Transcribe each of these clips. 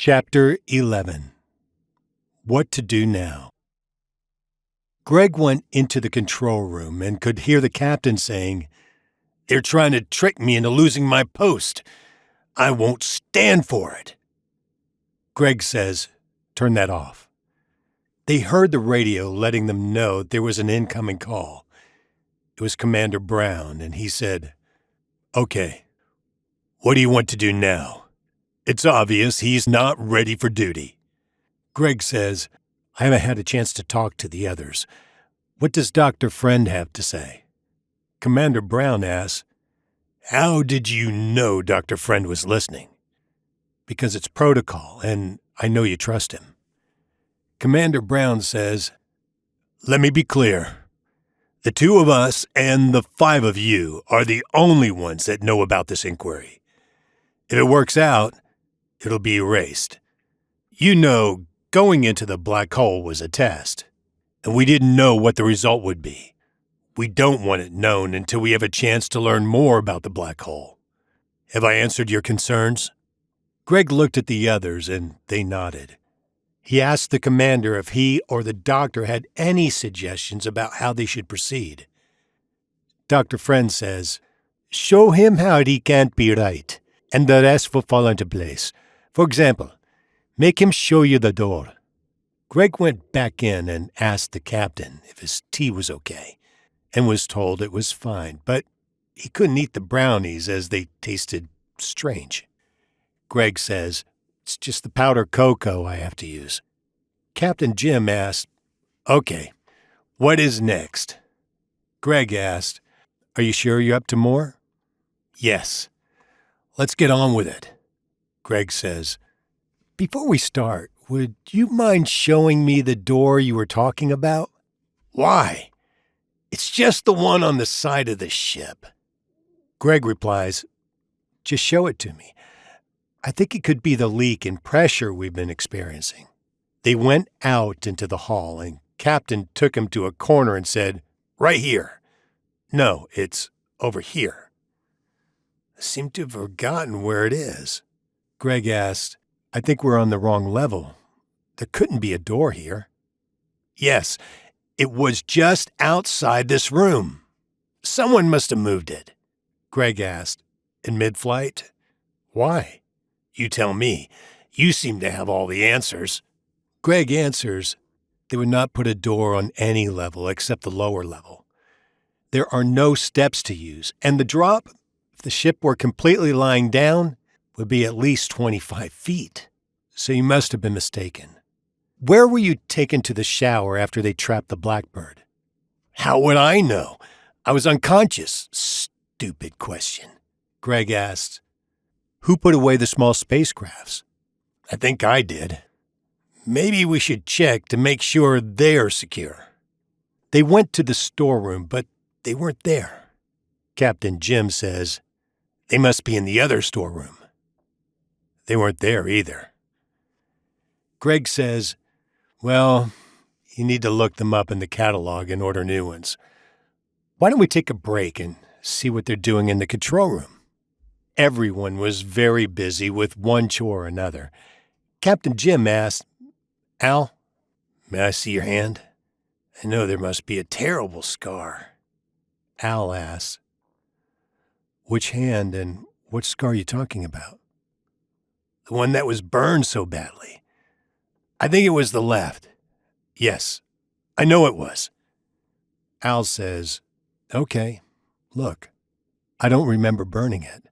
Chapter 11. What to do now. Greg went into the control room and could hear the captain saying, "They're trying to trick me into losing my post. I won't stand for it." Greg says, "Turn that off." They heard the radio letting them know there was an incoming call. It was Commander Brown, and he said, "Okay, what do you want to do now? It's obvious he's not ready for duty." Greg says, "I haven't had a chance to talk to the others. What does Dr. Friend have to say?" Commander Brown asks, "How did you know Dr. Friend was listening?" "Because it's protocol, and I know you trust him." Commander Brown says, "Let me be clear. The two of us and the 5 of you are the only ones that know about this inquiry. If it works out, it'll be erased. You know, going into the black hole was a test, and we didn't know what the result would be. We don't want it known until we have a chance to learn more about the black hole. Have I answered your concerns?" Greg looked at the others, and they nodded. He asked the commander if he or the doctor had any suggestions about how they should proceed. Dr. Friend says, "Show him how he can't be right, and the rest will fall into place. For example, make him show you the door." Greg went back in and asked the captain if his tea was okay, and was told it was fine, but he couldn't eat the brownies as they tasted strange. Greg says, "It's just the powder cocoa I have to use." Captain Jim asked, "Okay, what is next?" Greg asked, "Are you sure you're up to more?" "Yes. Let's get on with it." Greg says, "Before we start, would you mind showing me the door you were talking about?" "Why? It's just the one on the side of the ship." Greg replies, "Just show it to me. I think it could be the leak in pressure we've been experiencing." They went out into the hall, and Captain took him to a corner and said, "Right here." "No, it's over here." "I seem to have forgotten where it is." Greg asked, "I think we're on the wrong level. There couldn't be a door here." "Yes, it was just outside this room. Someone must have moved it." Greg asked, "In mid-flight?" "Why?" "You tell me. You seem to have all the answers." Greg answers, "They would not put a door on any level except the lower level. There are no steps to use, and the drop, if the ship were completely lying down, would be at least 25 feet. So you must have been mistaken. Where were you taken to the shower after they trapped the Blackbird?" "How would I know? I was unconscious." "Stupid question." Greg asked, "Who put away the small spacecrafts?" "I think I did. Maybe we should check to make sure they're secure." They went to the storeroom, but they weren't there. Captain Jim says, "They must be in the other storeroom." They weren't there either. Greg says, "Well, you need to look them up in the catalog and order new ones. Why don't we take a break and see what they're doing in the control room?" Everyone was very busy with one chore or another. Captain Jim asked, "Al, may I see your hand? I know there must be a terrible scar." Al asked, "Which hand and what scar are you talking about?" "The one that was burned so badly. I think it was the left. Yes, I know it was." Al says, "Okay, look, I don't remember burning it."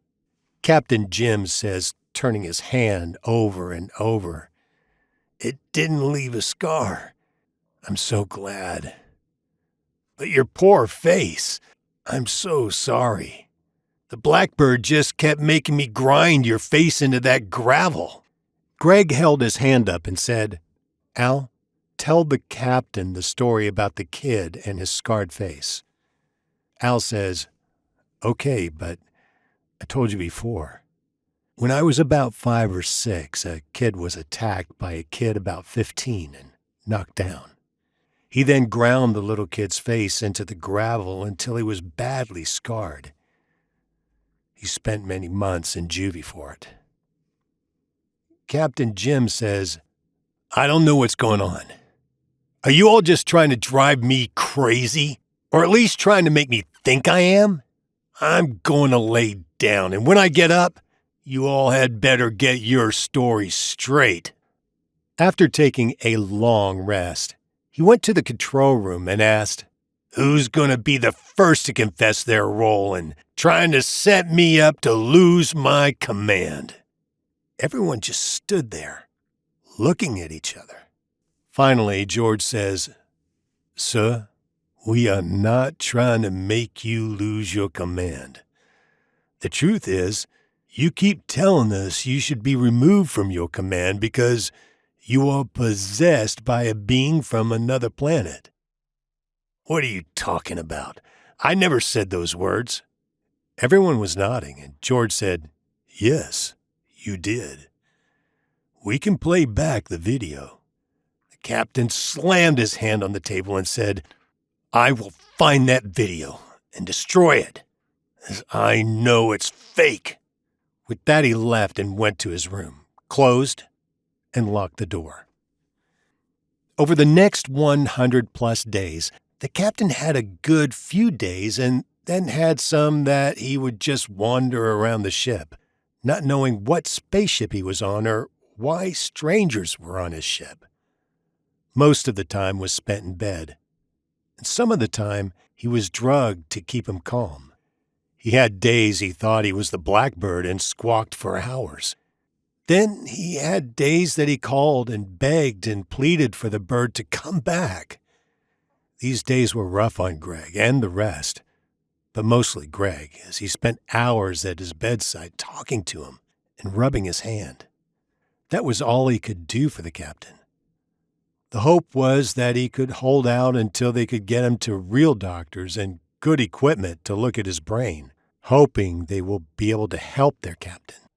Captain Jim says, turning his hand over and over, "It didn't leave a scar. I'm so glad. But your poor face. I'm so sorry. The Blackbird just kept making me grind your face into that gravel." Greg held his hand up and said, "Al, tell the captain the story about the kid and his scarred face." Al says, "Okay, but I told you before. When I was about 5 or 6, a kid was attacked by a kid about 15 and knocked down. He then ground the little kid's face into the gravel until he was badly scarred. He spent many months in juvie for it." Captain Jim says, "I don't know what's going on. Are you all just trying to drive me crazy? Or at least trying to make me think I am? I'm going to lay down, and when I get up, you all had better get your story straight." After taking a long rest, he went to the control room and asked, "Who's going to be the first to confess their role in trying to set me up to lose my command?" Everyone just stood there, looking at each other. Finally, George says, "Sir, we are not trying to make you lose your command. The truth is, you keep telling us you should be removed from your command because you are possessed by a being from another planet." "What are you talking about? I never said those words." Everyone was nodding, and George said, "Yes, you did. We can play back the video." The captain slammed his hand on the table and said, "I will find that video and destroy it, as I know it's fake." With that, he left and went to his room, closed, and locked the door. Over the next 100-plus days, the captain had a good few days and then had some that he would just wander around the ship, not knowing what spaceship he was on or why strangers were on his ship. Most of the time was spent in bed, and some of the time he was drugged to keep him calm. He had days he thought he was the blackbird and squawked for hours. Then he had days that he called and begged and pleaded for the bird to come back. These days were rough on Greg and the rest, but mostly Greg, as he spent hours at his bedside talking to him and rubbing his hand. That was all he could do for the captain. The hope was that he could hold out until they could get him to real doctors and good equipment to look at his brain, hoping they will be able to help their captain.